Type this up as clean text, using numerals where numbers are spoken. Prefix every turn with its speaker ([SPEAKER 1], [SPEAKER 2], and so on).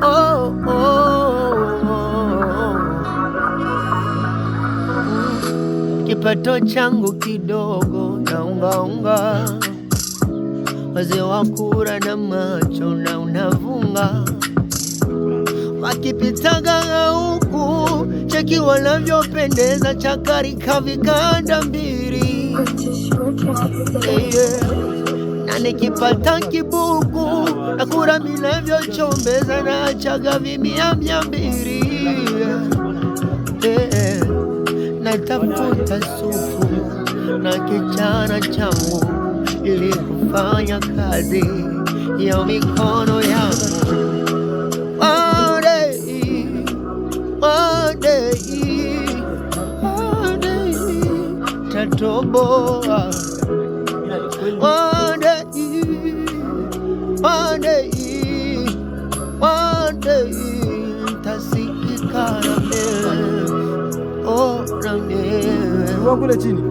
[SPEAKER 1] Oh, oh, oh. Kipato changu kidogo na ungaunga, wazee wa kura na macho na unavunga, wakipitaga huku cheki wanavyopendeza, chakarika vikanda mbili, na nikipata kibuku na kura minavyochombeza, na achaga vimia 200. Natafuta sufu na kichana changu ili kufanya kazi ya mikono yangu. One day, tatoboa. One day, tasikika na mbele. Oh, na mbele.
[SPEAKER 2] Kule chini.